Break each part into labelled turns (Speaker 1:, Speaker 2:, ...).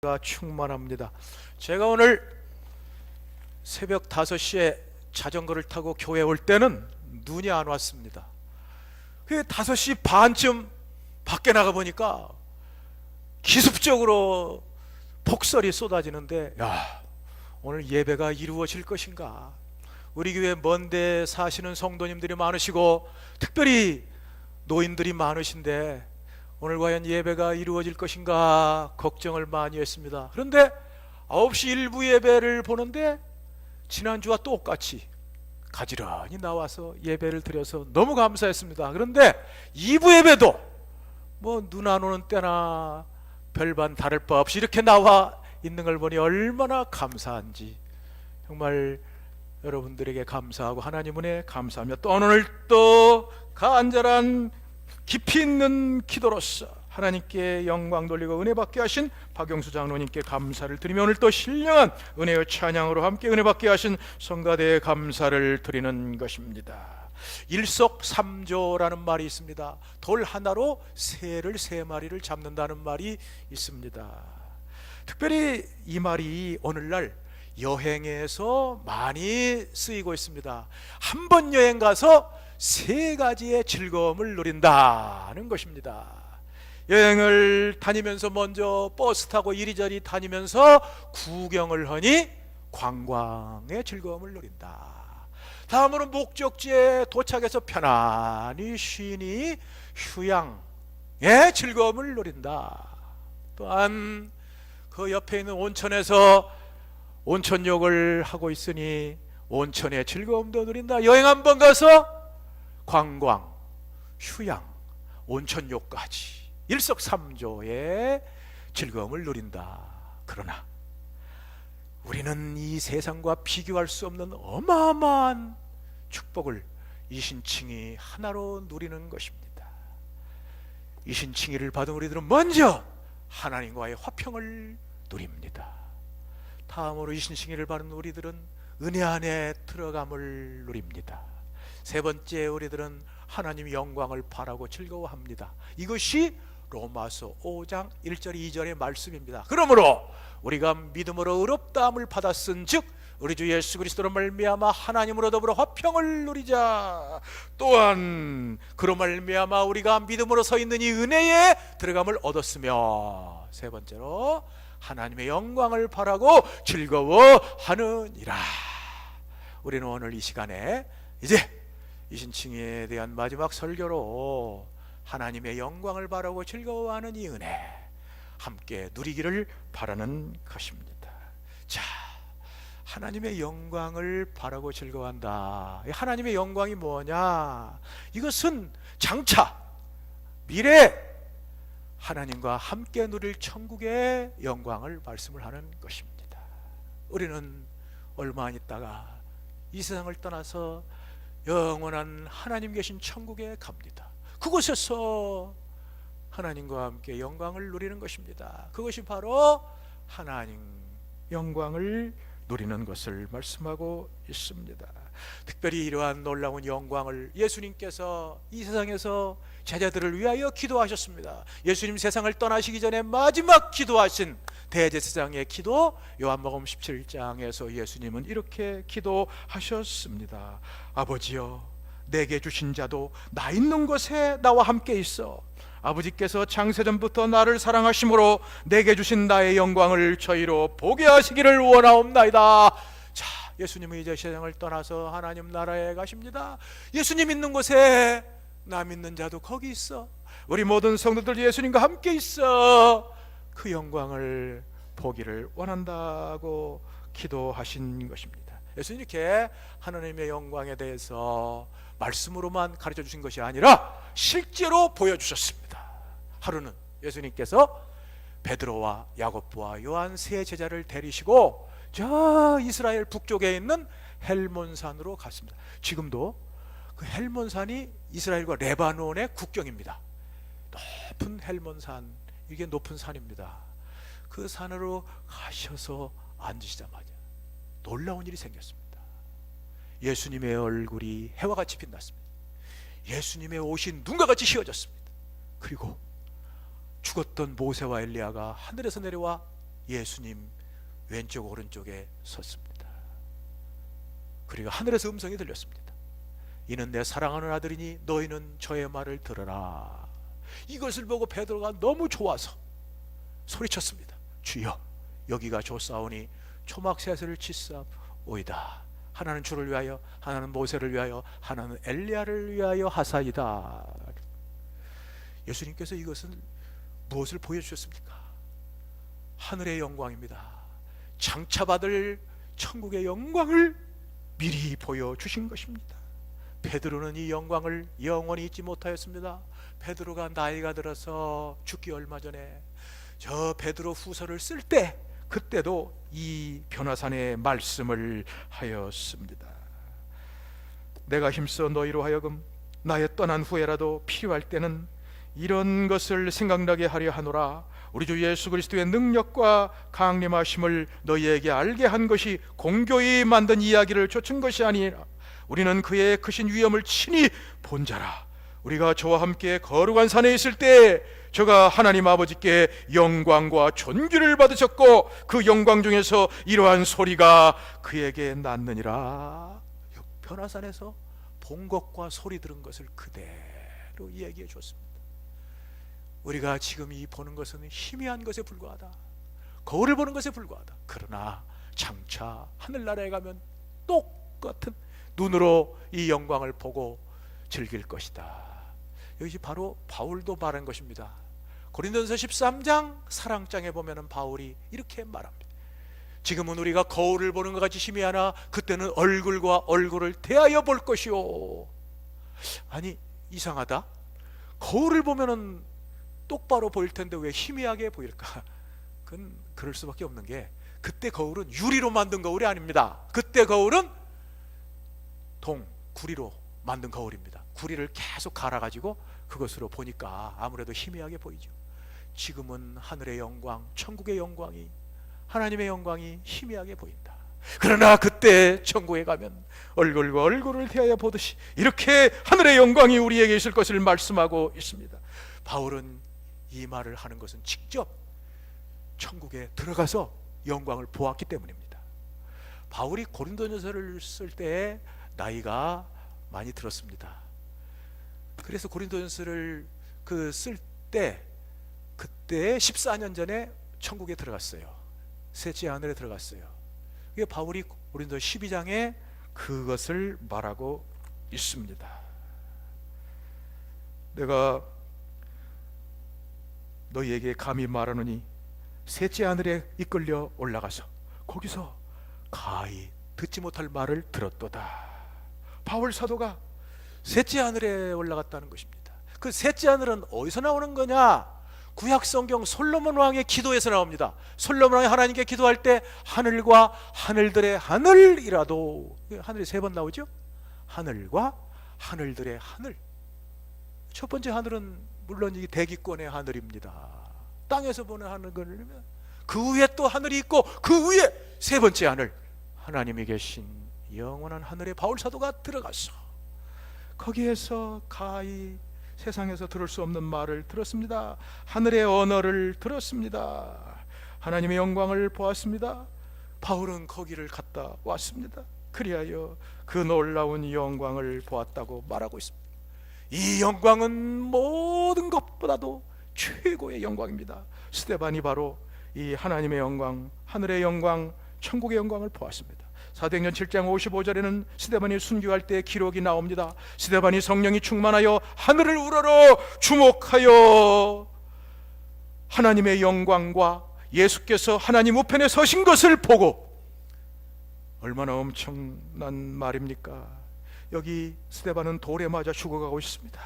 Speaker 1: 가 충만합니다. 제가 오늘 새벽 5시에 자전거를 타고 교회 올 때는 눈이 안 왔습니다. 그 5시 반쯤 밖에 나가 보니까 기습적으로 폭설이 쏟아지는데, 오늘 예배가 이루어질 것인가? 우리 교회 먼데 사시는 성도님들이 많으시고 특별히 노인들이 많으신데 오늘 과연 예배가 이루어질 것인가 걱정을 많이 했습니다. 그런데 9시 일부 예배를 보는데 지난주와 똑같이 가지런히 나와서 예배를 드려서 너무 감사했습니다. 그런데 2부 예배도 뭐 눈 안 오는 때나 별반 다를 바 없이 이렇게 나와 있는 걸 보니 얼마나 감사한지, 정말 여러분들에게 감사하고 하나님 은혜에 감사하며 또 오늘 또 간절한 깊이 있는 기도로서 하나님께 영광 돌리고 은혜 받게 하신 박영수 장로님께 감사를 드리며 오늘 또 신령한 은혜의 찬양으로 함께 은혜 받게 하신 성가대에 감사를 드리는 것입니다. 일석삼조라는 말이 있습니다. 돌 하나로 새를 3마리를 잡는다는 말이 있습니다. 특별히 이 말이 오늘날 여행에서 많이 쓰이고 있습니다. 한 번 여행 가서 3가지의 즐거움을 누린다는 것입니다. 여행을 다니면서 먼저 버스 타고 이리저리 다니면서 구경을 하니 관광의 즐거움을 누린다. 다음으로 목적지에 도착해서 편안히 쉬니 휴양의 즐거움을 누린다. 또한 그 옆에 있는 온천에서 온천욕을 하고 있으니 온천의 즐거움도 누린다. 여행 한번 가서 관광, 휴양, 온천욕까지 일석삼조의 즐거움을 누린다. 그러나 우리는 이 세상과 비교할 수 없는 어마어마한 축복을 이신칭의 하나로 누리는 것입니다. 이신칭의를 받은 우리들은 먼저 하나님과의 화평을 누립니다. 다음으로 이신칭의를 받은 우리들은 은혜 안에 들어감을 누립니다. 3번째, 우리들은 하나님의 영광을 바라고 즐거워합니다. 이것이 로마서 5장 1절 2절의 말씀입니다. 그러므로 우리가 믿음으로 의롭다함을 받았은 즉 우리 주 예수 그리스도로 말미암아 하나님으로 더불어 화평을 누리자. 또한 그로 말미암아 우리가 믿음으로 서 있는 이 은혜에 들어감을 얻었으며 3번째로 하나님의 영광을 바라고 즐거워하느니라. 우리는 오늘 이 시간에 이제 이신칭의에 대한 마지막 설교로 하나님의 영광을 바라고 즐거워하는 이 은혜 함께 누리기를 바라는 것입니다. 자, 하나님의 영광을 바라고 즐거워한다. 하나님의 영광이 뭐냐? 이것은 장차 미래 하나님과 함께 누릴 천국의 영광을 말씀을 하는 것입니다. 우리는 얼마 안 있다가 이 세상을 떠나서 영원한 하나님 계신 천국에 갑니다. 그곳에서 하나님과 함께 영광을 누리는 것입니다. 그것이 바로 하나님 영광을 누리는 것을 말씀하고 있습니다. 특별히 이러한 놀라운 영광을 예수님께서 이 세상에서 제자들을 위하여 기도하셨습니다. 예수님 세상을 떠나시기 전에 마지막 기도하신 대제사장의 기도, 요한복음 17장에서 예수님은 이렇게 기도하셨습니다. 아버지여, 내게 주신 자도 나 있는 곳에 나와 함께 있어. 아버지께서 창세전부터 나를 사랑하심으로 내게 주신 나의 영광을 저희로 보게 하시기를 원하옵나이다. 자, 예수님은 이제 세상을 떠나서 하나님 나라에 가십니다. 예수님 있는 곳에 나 믿는 자도 거기 있어. 우리 모든 성도들 예수님과 함께 있어. 그 영광을 보기를 원한다고 기도하신 것입니다. 예수님 이렇게 하나님의 영광에 대해서 말씀으로만 가르쳐 주신 것이 아니라 실제로 보여주셨습니다. 하루는 예수님께서 베드로와 야고보와 요한 3 제자를 데리시고 저 이스라엘 북쪽에 있는 헬몬산으로 갔습니다. 지금도 그 헬몬산이 이스라엘과 레바논의 국경입니다. 높은 헬몬산, 이게 높은 산입니다. 그 산으로 가셔서 앉으시자마자 놀라운 일이 생겼습니다. 예수님의 얼굴이 해와 같이 빛났습니다. 예수님의 옷이 눈과 같이 휘어졌습니다. 그리고 죽었던 모세와 엘리야가 하늘에서 내려와 예수님 왼쪽 오른쪽에 섰습니다. 그리고 하늘에서 음성이 들렸습니다. 이는 내 사랑하는 아들이니 너희는 저의 말을 들으라. 이것을 보고 베드로가 너무 좋아서 소리쳤습니다. 주여, 여기가 좋사오니 초막셋을 치사오이다. 하나는 주를 위하여, 하나는 모세를 위하여, 하나는 엘리야를 위하여 하사이다. 예수님께서 이것은 무엇을 보여주셨습니까? 하늘의 영광입니다. 장차받을 천국의 영광을 미리 보여주신 것입니다. 베드로는 이 영광을 영원히 잊지 못하였습니다. 베드로가 나이가 들어서 죽기 얼마 전에 저 베드로 후서를 쓸 때, 그때도 이 변화산의 말씀을 하였습니다. 내가 힘써 너희로 하여금 나의 떠난 후에라도 필요할 때는 이런 것을 생각나게 하려 하노라. 우리 주 예수 그리스도의 능력과 강림하심을 너희에게 알게 한 것이 공교히 만든 이야기를 좇은 것이 아니라 우리는 그의 크신 위엄을 친히 본 자라. 우리가 저와 함께 거룩한 산에 있을 때 저가 하나님 아버지께 영광과 존귀를 받으셨고 그 영광 중에서 이러한 소리가 그에게 났느니라. 변화산에서 본 것과 소리 들은 것을 그대로 얘기해 줬습니다. 우리가 지금 이 보는 것은 희미한 것에 불과하다. 거울을 보는 것에 불과하다. 그러나 장차 하늘나라에 가면 똑같은 눈으로 이 영광을 보고 즐길 것이다. 이것이 바로 바울도 말한 것입니다. 고린도전서 13장 사랑장에 보면은 바울이 이렇게 말합니다. 지금은 우리가 거울을 보는 것 같이 희미하나 그때는 얼굴과 얼굴을 대하여 볼 것이요. 아니, 이상하다. 거울을 보면은 똑바로 보일 텐데 왜 희미하게 보일까? 그건 그럴 수밖에 없는 게, 그때 거울은 유리로 만든 거울이 아닙니다. 그때 거울은 구리로 만든 거울입니다. 구리를 계속 갈아가지고 그것으로 보니까 아무래도 희미하게 보이죠. 지금은 하늘의 영광, 천국의 영광이, 하나님의 영광이 희미하게 보인다. 그러나 그때 천국에 가면 얼굴과 얼굴을 대하여 보듯이 이렇게 하늘의 영광이 우리에게 있을 것을 말씀하고 있습니다. 바울은 이 말을 하는 것은 직접 천국에 들어가서 영광을 보았기 때문입니다. 바울이 고린도전서를 쓸 때 나이가 많이 들었습니다. 그래서 고린도전서를 쓸 때 그때 14년 전에 천국에 들어갔어요. 셋째 하늘에 들어갔어요. 이게 바울이 고린도 12장에 그것을 말하고 있습니다. 내가 너희에게 감히 말하노니 셋째 하늘에 이끌려 올라가서 거기서 가히 듣지 못할 말을 들었도다. 바울 사도가 셋째 하늘에 올라갔다는 것입니다. 그 셋째 하늘은 어디서 나오는 거냐? 구약 성경 솔로몬 왕의 기도에서 나옵니다. 솔로몬 왕이 하나님께 기도할 때 하늘과 하늘들의 하늘이라도, 하늘이 3번 나오죠? 하늘과 하늘들의 하늘. 첫 번째 하늘은 물론 이 대기권의 하늘입니다. 땅에서 보는 하늘은 그 위에 또 하늘이 있고 그 위에 3번째 하늘, 하나님이 계신 영원한 하늘에 바울 사도가 들어갔어. 거기에서 가히 세상에서 들을 수 없는 말을 들었습니다. 하늘의 언어를 들었습니다. 하나님의 영광을 보았습니다. 바울은 거기를 갔다 왔습니다. 그리하여 그 놀라운 영광을 보았다고 말하고 있습니다. 이 영광은 모든 것보다도 최고의 영광입니다. 스데반이 바로 이 하나님의 영광, 하늘의 영광, 천국의 영광을 보았습니다. 사도행전 7장 55절에는 스데반이 순교할 때 기록이 나옵니다. 스데반이 성령이 충만하여 하늘을 우러러 주목하여 하나님의 영광과 예수께서 하나님 우편에 서신 것을 보고, 얼마나 엄청난 말입니까? 여기 스데반은 돌에 맞아 죽어가고 있습니다.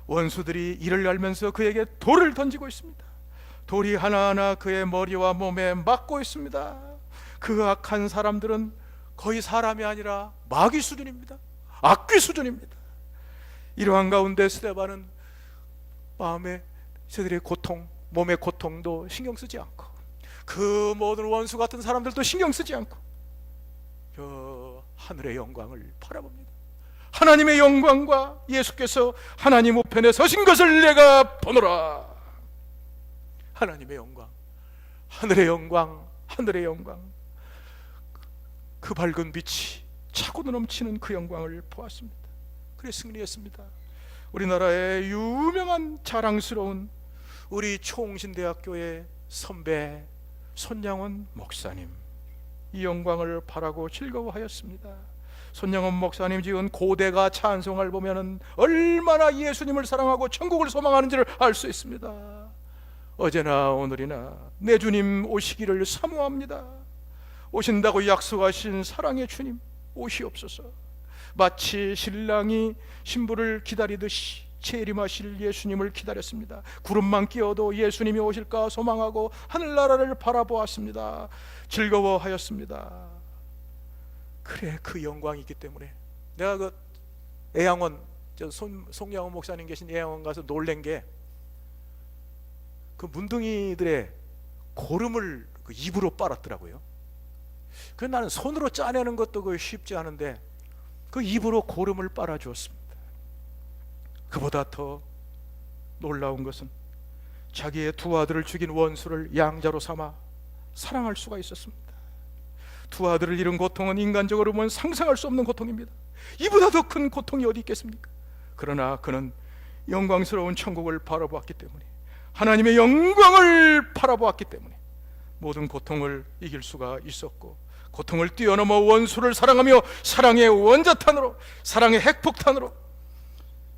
Speaker 1: 원수들이 이를 알면서 그에게 돌을 던지고 있습니다. 돌이 하나하나 그의 머리와 몸에 맞고 있습니다. 그 악한 사람들은 거의 사람이 아니라 마귀 수준입니다. 악귀 수준입니다. 이러한 가운데 스데반은 마음에 저들의 고통, 몸의 고통도 신경 쓰지 않고 그 모든 원수 같은 사람들도 신경 쓰지 않고 저 하늘의 영광을 바라봅니다. 하나님의 영광과 예수께서 하나님 우편에 서신 것을 내가 보노라. 하나님의 영광, 하늘의 영광, 하늘의 영광, 그 밝은 빛이 차고 넘치는 그 영광을 보았습니다. 그래 승리했습니다. 우리나라의 유명한 자랑스러운 우리 총신대학교의 선배 손양원 목사님, 이 영광을 바라고 즐거워하였습니다. 손양원 목사님 지은 고대가 찬송을 보면은 얼마나 예수님을 사랑하고 천국을 소망하는지를 알 수 있습니다. 어제나 오늘이나 내 주님 오시기를 사모합니다. 오신다고 약속하신 사랑의 주님 오시옵소서. 마치 신랑이 신부를 기다리듯이 재림하실 예수님을 기다렸습니다. 구름만 끼어도 예수님이 오실까 소망하고 하늘나라를 바라보았습니다. 즐거워하였습니다. 그래, 그 영광이 있기 때문에 내가 그 애양원, 송양원 목사님 계신 애양원 가서 놀란 게 그 문둥이들의 고름을 그 입으로 빨았더라고요. 그 나는 손으로 짜내는 것도 그 쉽지 않은데 그 입으로 고름을 빨아 주었습니다. 그보다 더 놀라운 것은 자기의 두 아들을 죽인 원수를 양자로 삼아 사랑할 수가 있었습니다. 두 아들을 잃은 고통은 인간적으로 보면 상상할 수 없는 고통입니다. 이보다 더 큰 고통이 어디 있겠습니까? 그러나 그는 영광스러운 천국을 바라보았기 때문에, 하나님의 영광을 바라보았기 때문에 모든 고통을 이길 수가 있었고, 고통을 뛰어넘어 원수를 사랑하며 사랑의 원자탄으로, 사랑의 핵폭탄으로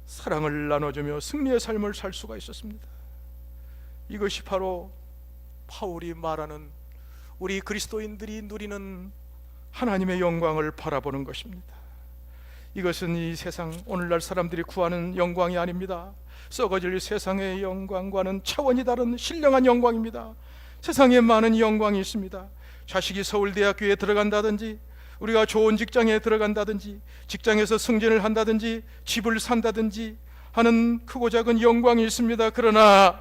Speaker 1: 사랑을 나눠주며 승리의 삶을 살 수가 있었습니다. 이것이 바로 바울이 말하는 우리 그리스도인들이 누리는 하나님의 영광을 바라보는 것입니다. 이것은 이 세상, 오늘날 사람들이 구하는 영광이 아닙니다. 썩어질 세상의 영광과는 차원이 다른 신령한 영광입니다. 세상에 많은 영광이 있습니다. 자식이 서울대학교에 들어간다든지, 우리가 좋은 직장에 들어간다든지, 직장에서 승진을 한다든지, 집을 산다든지 하는 크고 작은 영광이 있습니다. 그러나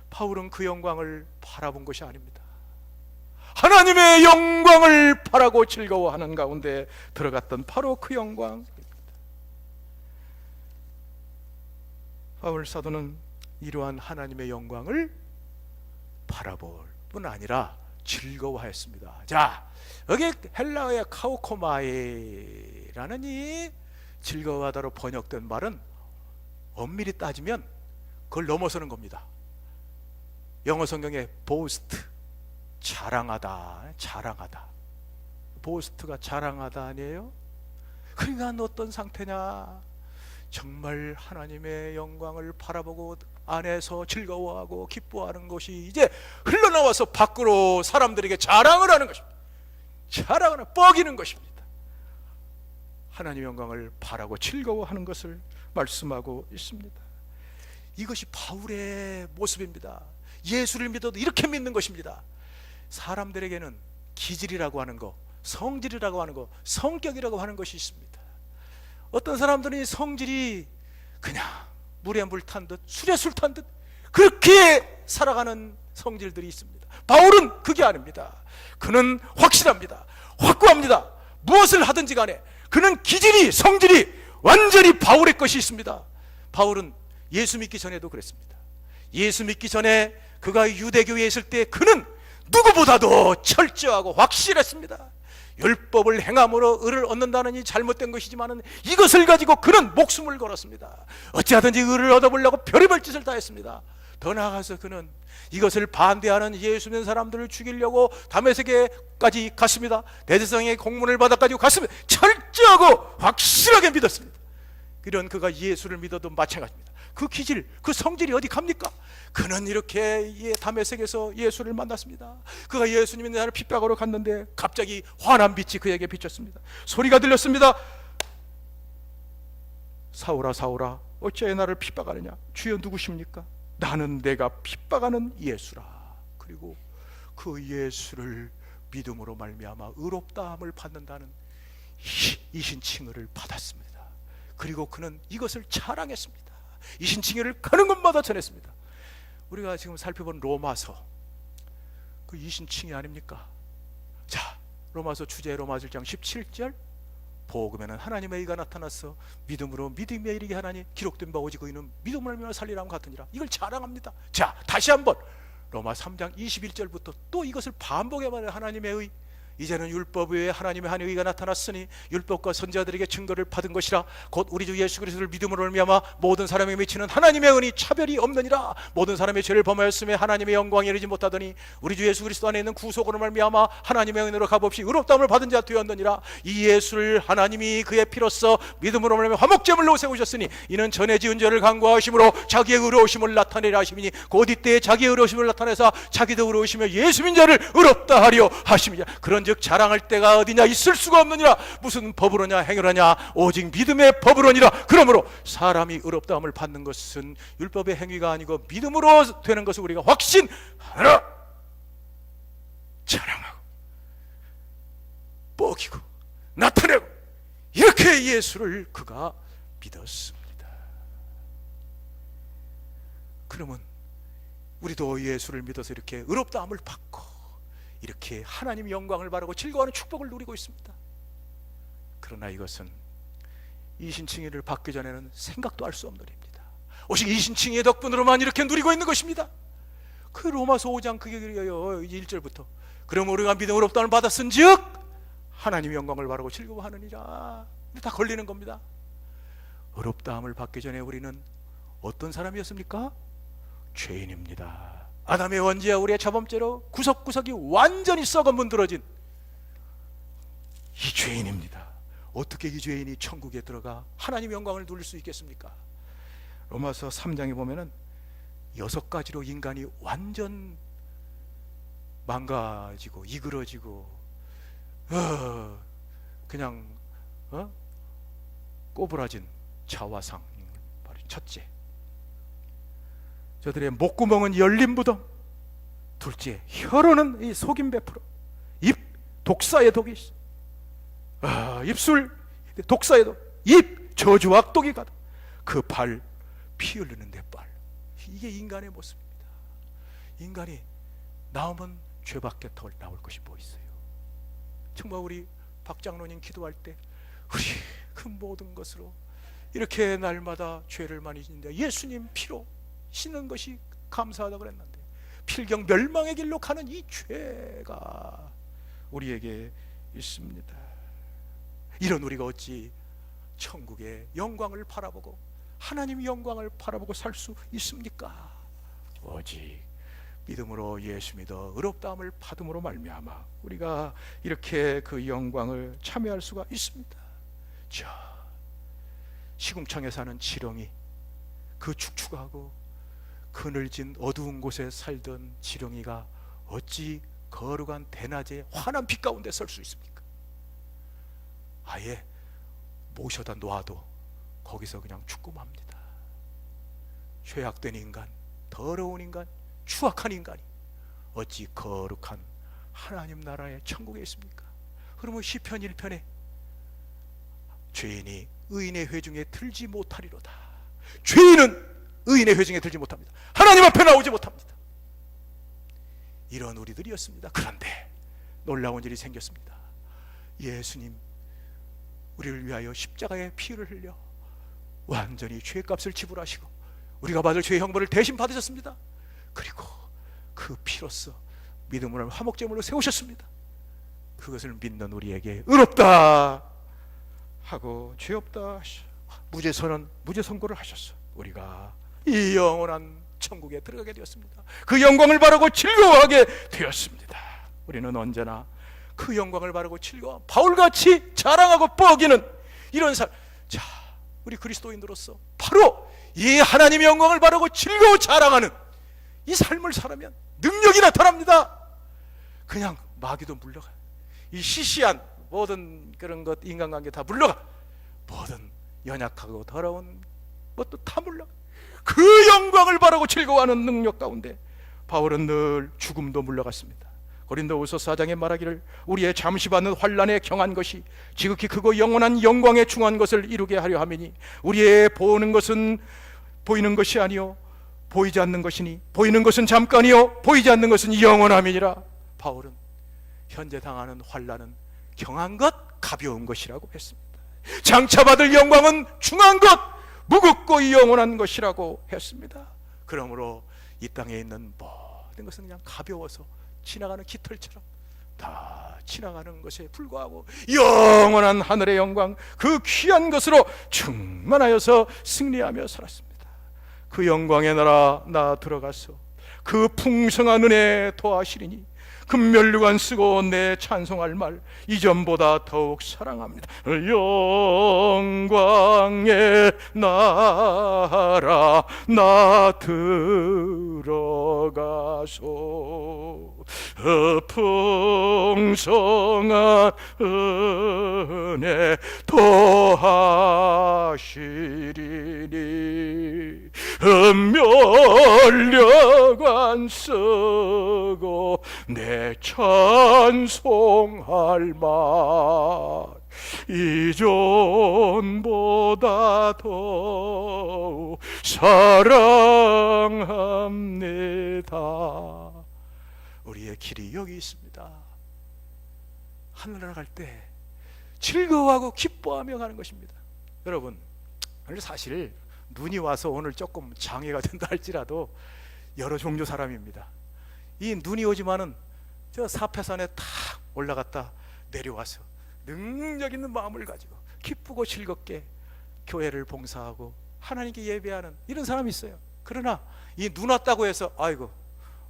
Speaker 1: 바울은 그 영광을 바라본 것이 아닙니다. 하나님의 영광을 바라고 즐거워하는 가운데 들어갔던 바로 그 영광입니다. 바울 사도는 이러한 하나님의 영광을 바라볼 뿐 아니라 즐거워하였습니다. 자, 여기 헬라어의 카우코마이라는 이 즐거워하다로 번역된 말은 엄밀히 따지면 그걸 넘어서는 겁니다. 영어 성경에 boast, 자랑하다, 자랑하다. 보스트가 자랑하다 아니에요? 그러니까 너 어떤 상태냐? 정말 하나님의 영광을 바라보고 안에서 즐거워하고 기뻐하는 것이 이제 흘러나와서 밖으로 사람들에게 자랑을 하는 것입니다. 자랑을 뻐기는 것입니다. 하나님의 영광을 바라고 즐거워하는 것을 말씀하고 있습니다. 이것이 바울의 모습입니다. 예수를 믿어도 이렇게 믿는 것입니다. 사람들에게는 기질이라고 하는 거, 성질이라고 하는 거, 성격이라고 하는 것이 있습니다. 어떤 사람들은 이 성질이 그냥 물에 물 탄 듯, 술에 술 탄 듯 그렇게 살아가는 성질들이 있습니다. 바울은 그게 아닙니다. 그는 확실합니다. 확고합니다. 무엇을 하든지 간에 그는 기질이, 성질이 완전히 바울의 것이 있습니다. 바울은 예수 믿기 전에도 그랬습니다. 예수 믿기 전에 그가 유대교에 있을 때 그는 누구보다도 철저하고 확실했습니다. 율법을 행함으로 의를 얻는다는 이 잘못된 것이지만 이것을 가지고 그는 목숨을 걸었습니다. 어찌하든지 의를 얻어보려고 별의별 짓을 다 했습니다. 더 나아가서 그는 이것을 반대하는 예수 믿는 사람들을 죽이려고 다메섹에까지 갔습니다. 대제사장의 공문을 받아가지고 갔습니다. 철저하고 확실하게 믿었습니다. 이런 그가 예수를 믿어도 마찬가지입니다. 그 기질, 그 성질이 어디 갑니까? 그는 이렇게 다메섹에서 예수를 만났습니다. 그가 예수님의 나를 핍박하러 갔는데 갑자기 환한 빛이 그에게 비쳤습니다. 소리가 들렸습니다. 사울아 사울아 어찌하여 나를 핍박하느냐? 주여 누구십니까? 나는 내가 핍박하는 예수라. 그리고 그 예수를 믿음으로 말미암아 의롭다함을 받는다는 이 신칭의를 받았습니다. 그리고 그는 이것을 자랑했습니다. 이 신칭의를 가는 곳마다 전했습니다. 우리가 지금 살펴본 로마서, 그 이신칭의 아닙니까? 자, 로마서 주제 로마서 1장 17절, 복음에는 하나님의 의가 나타나서 믿음으로 믿음에 이르게 하나니 기록된 바 오직 의인은 믿음을 하며 살리라는 같으니라. 이걸 자랑합니다. 자, 다시 한번 로마 3장 21절부터 또 이것을 반복해 말해요. 하나님의 의, 이제는 율법 외에 하나님의 한 의가 나타났으니 율법과 선지자들에게 증거를 받은 것이라 곧 우리 주 예수 그리스도를 믿음으로 말미암아 모든 사람에 미치는 하나님의 은이 차별이 없느니라. 모든 사람의 죄를 범하였음에 하나님의 영광에 이르지 못하더니 우리 주 예수 그리스도 안에 있는 구속으로 말미암아 하나님의 은혜로 값없이 의롭다함을 받은 자 되었느니라. 이 예수를 하나님이 그의 피로써 믿음으로 말미암아 화목제물로 세우셨으니 이는 전에 지은 죄를 간구하심으로 자기의 의로우심을 나타내려 하심이니 곧 이때에 자기의 의로우심을 나타내사 자기도 의로우시며 예수 믿는 자를 의롭다 하려 하심이냐. 그런즉 자랑할 때가 어디냐, 있을 수가 없느니라. 무슨 법으로냐 행위로냐, 오직 믿음의 법으로니라. 그러므로 사람이 의롭다함을 받는 것은 율법의 행위가 아니고 믿음으로 되는 것을 우리가 확신하라. 자랑하고 뻐기고 나타내고 이렇게 예수를 그가 믿었습니다. 그러면 우리도 예수를 믿어서 이렇게 의롭다함을 받고 이렇게 하나님의 영광을 바라고 즐거워하는 축복을 누리고 있습니다. 그러나 이것은 이신칭의를 받기 전에는 생각도 할 수 없는 일입니다. 오직 이신칭의의 덕분으로만 이렇게 누리고 있는 것입니다. 그 로마서 5장 그게 그래요. 1절부터 그럼 우리가 믿음으로 의롭다함을 받았은즉 하나님의 영광을 바라고 즐거워하느니라. 다 걸리는 겁니다. 의롭다함을 받기 전에 우리는 어떤 사람이었습니까? 죄인입니다. 아담의 원죄와 우리의 자범죄로 구석구석이 완전히 썩어 문드러진 이 죄인입니다. 어떻게 이 죄인이 천국에 들어가 하나님의 영광을 누릴 수 있겠습니까? 로마서 3장에 보면은 6가지로 인간이 완전 망가지고 이그러지고 그냥 꼬부라진 자화상. 바로 첫째, 저들의 목구멍은 열린 무덤. 둘째, 혀로는 이 속임 베풀어. 입 독사의 독이 있어. 입술 독사의 독. 입 저주 악독이 가득. 그 발 피 흘리는 내 발. 이게 인간의 모습입니다. 인간이 나오면 죄밖에 더 나올 것이 뭐 있어요? 정말 우리 박 장로님 기도할 때 우리 그 모든 것으로 이렇게 날마다 죄를 많이 짓는데 예수님 피로 씻는 것이 감사하다고 그랬는데 필경 멸망의 길로 가는 이 죄가 우리에게 있습니다. 이런 우리가 어찌 천국의 영광을 바라보고 하나님의 영광을 바라보고 살 수 있습니까? 오직 믿음으로 예수 믿어 의롭다함을 받음으로 말미암아 우리가 이렇게 그 영광을 참여할 수가 있습니다. 저 시궁창에 사는 지렁이, 그 축축하고 그늘진 어두운 곳에 살던 지렁이가 어찌 거룩한 대낮에 환한 빛 가운데 설 수 있습니까? 아예 모셔다 놓아도 거기서 그냥 죽고 맙니다. 죄악된 인간, 더러운 인간, 추악한 인간이 어찌 거룩한 하나님 나라의 천국에 있습니까? 그러면 시편 1편에 죄인이 의인의 회중에 들지 못하리로다. 죄인은 의인의 회중에 들지 못합니다. 하나님 앞에 나오지 못합니다. 이런 우리들이었습니다. 그런데 놀라운 일이 생겼습니다. 예수님 우리를 위하여 십자가에 피를 흘려 완전히 죄값을 지불하시고 우리가 받을 죄의 형벌을 대신 받으셨습니다. 그리고 그 피로써 믿음으로 화목제물로 세우셨습니다. 그것을 믿는 우리에게 의롭다 하고 죄 없다 하셔 무죄 선언, 무죄 선고를 하셨어. 우리가 이 영원한 천국에 들어가게 되었습니다. 그 영광을 바라고 즐거워하게 되었습니다. 우리는 언제나 그 영광을 바라고 즐거워 바울같이 자랑하고 뻐기는 이런 삶. 자, 우리 그리스도인으로서 바로 이 하나님의 영광을 바라고 즐거워 자랑하는 이 삶을 살면 능력이 나타납니다. 그냥 마귀도 물러가. 이 시시한 모든 그런 것, 인간관계 다 물러가. 모든 연약하고 더러운 것도 다 물러가. 그 영광을 바라고 즐거워하는 능력 가운데 바울은 늘 죽음도 물러갔습니다. 고린도후서 4장에 말하기를 우리의 잠시 받는 환난에 경한 것이 지극히 크고 영원한 영광에 중한 것을 이루게 하려 함이니 우리의 보는 것은 보이는 것이 아니요 보이지 않는 것이니 보이는 것은 잠깐이요 보이지 않는 것은 영원함이니라. 바울은 현재 당하는 환난은 경한 것, 가벼운 것이라고 했습니다. 장차 받을 영광은 중한 것, 무겁고 영원한 것이라고 했습니다. 그러므로 이 땅에 있는 잘못된 것은 그냥 가벼워서 지나가는 깃털처럼 다 지나가는 것에 불과하고 영원한 하늘의 영광, 그 귀한 것으로 충만하여서 승리하며 살았습니다. 그 영광의 나라 나 들어가서 그 풍성한 은혜 도하시리니 금면류관 쓰고 내 찬송할 말 이전보다 더욱 사랑합니다. 영광의 나라 나 들어가소 풍성한 은혜 도하시리니 면류관 쓰고 내 찬송할 말 이전보다 더 사랑합니다. 우리의 길이 여기 있습니다. 하늘나라 갈 때 즐거워하고 기뻐하며 가는 것입니다. 여러분, 사실 눈이 와서 오늘 조금 장애가 된다 할지라도 여러 종교 사람입니다. 이 눈이 오지만은 저 사패산에 탁 올라갔다 내려와서 능력 있는 마음을 가지고 기쁘고 즐겁게 교회를 봉사하고 하나님께 예배하는 이런 사람이 있어요. 그러나 이 눈 왔다고 해서 아이고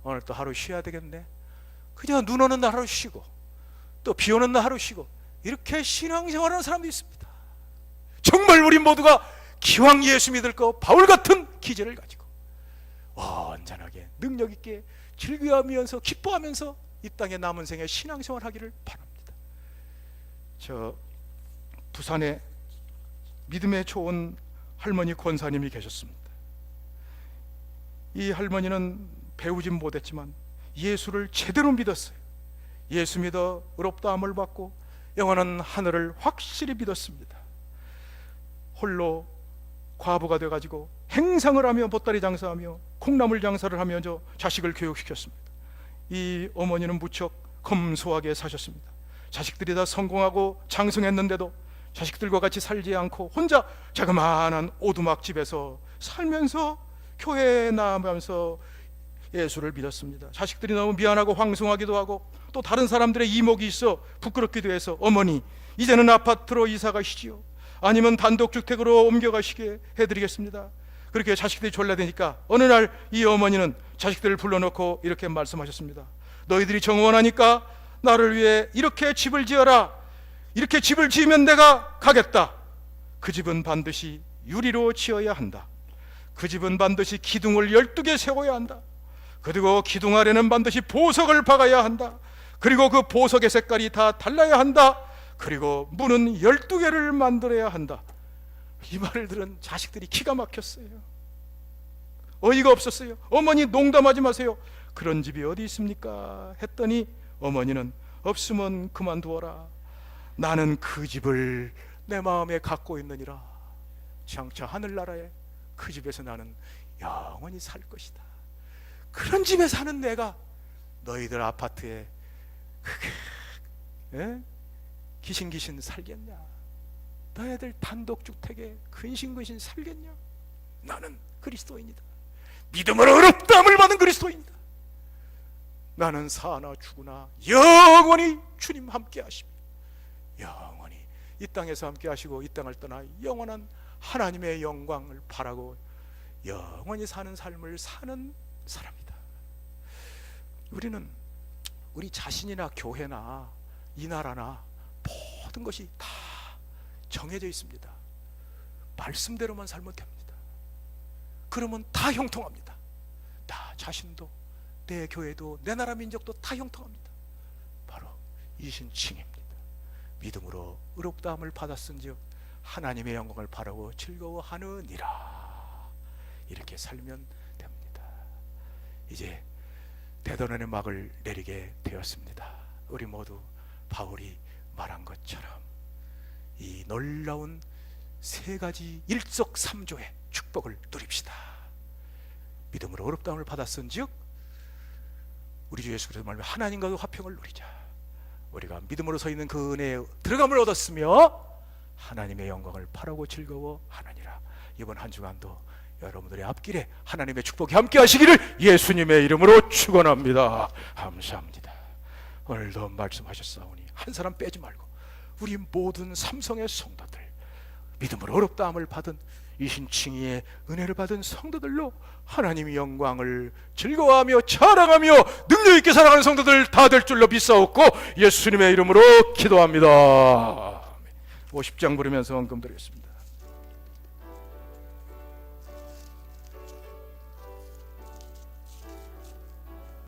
Speaker 1: 오늘 또 하루 쉬어야 되겠네, 그냥 눈 오는 날 하루 쉬고 또 비 오는 날 하루 쉬고 이렇게 신앙생활하는 사람도 있습니다. 정말 우리 모두가 기왕 예수 믿을 거 바울 같은 기질을 가지고 온전하게 능력 있게 즐겨하면서 기뻐하면서 이 땅에 남은 생에 신앙생활 하기를 바랍니다. 저 부산에 믿음의 좋은 할머니 권사님이 계셨습니다. 이 할머니는 배우진 못했지만 예수를 제대로 믿었어요. 예수 믿어 의롭다함을 받고 영원한 하늘을 확실히 믿었습니다. 홀로 과부가 돼가지고 행상을 하며 보따리 장사하며 콩나물 장사를 하면서 자식을 교육시켰습니다. 이 어머니는 무척 검소하게 사셨습니다. 자식들이 다 성공하고 장성했는데도 자식들과 같이 살지 않고 혼자 자그마한 오두막집에서 살면서 교회에 나가면서 예수를 믿었습니다. 자식들이 너무 미안하고 황송하기도 하고 또 다른 사람들의 이목이 있어 부끄럽기도 해서 어머니 이제는 아파트로 이사 가시지요, 아니면 단독주택으로 옮겨가시게 해드리겠습니다. 그렇게 자식들이 졸라대니까 어느 날 이 어머니는 자식들을 불러놓고 이렇게 말씀하셨습니다. 너희들이 정원하니까 나를 위해 이렇게 집을 지어라. 이렇게 집을 지으면 내가 가겠다. 그 집은 반드시 유리로 지어야 한다. 그 집은 반드시 기둥을 12개 세워야 한다. 그리고 기둥 아래는 반드시 보석을 박아야 한다. 그리고 그 보석의 색깔이 다 달라야 한다. 그리고 문은 12개를 만들어야 한다. 이 말을 들은 자식들이 기가 막혔어요. 어이가 없었어요. 어머니 농담하지 마세요. 그런 집이 어디 있습니까? 했더니 어머니는 없으면 그만두어라. 나는 그 집을 내 마음에 갖고 있느니라. 장차 하늘나라에 그 집에서 나는 영원히 살 것이다. 그런 집에 사는 내가 너희들 아파트에 기신기신 살겠냐? 너희들 단독주택에 근신근신 살겠냐? 나는 그리스도인이다. 믿음으로 의롭다함을 받은 그리스도인이다. 나는 사나 죽으나 영원히 주님 함께 하시며 영원히 이 땅에서 함께 하시고 이 땅을 떠나 영원한 하나님의 영광을 바라고 영원히 사는 삶을 사는 사람이다. 우리는 우리 자신이나 교회나 이 나라나 모든 것이 다 정해져 있습니다. 말씀대로만 살면 됩니다. 그러면 다 형통합니다. 나 자신도 내 교회도 내 나라 민족도 다 형통합니다. 바로 이 신칭입니다. 믿음으로 의롭다함을 받았은즉 하나님의 영광을 바라고 즐거워하느니라. 이렇게 살면 됩니다. 이제 대단원의 막을 내리게 되었습니다. 우리 모두 바울이 말한 것처럼 이 놀라운 세 가지 일석삼조의 축복을 누립시다. 믿음으로 의롭다함을 받았은즉 우리 주 예수 그리스도 말미암아 하나님과도 화평을 누리자. 우리가 믿음으로 서 있는 그 은혜에 들어감을 얻었으며 하나님의 영광을 바라고 즐거워하느니라. 이번 한 주간도 여러분들의 앞길에 하나님의 축복이 함께 하시기를 예수님의 이름으로 축원합니다. 감사합니다. 오늘도 말씀하셨사오니 한 사람 빼지 말고 우리 모든 삼성의 성도들, 믿음으로 어렵다함을 받은 이신칭의의 은혜를 받은 성도들로 하나님의 영광을 즐거워하며 자랑하며 능력 있게 살아가는 성도들 다 될 줄로 믿사옵고 예수님의 이름으로 기도합니다. 50장 부르면서 헌금 드리겠습니다.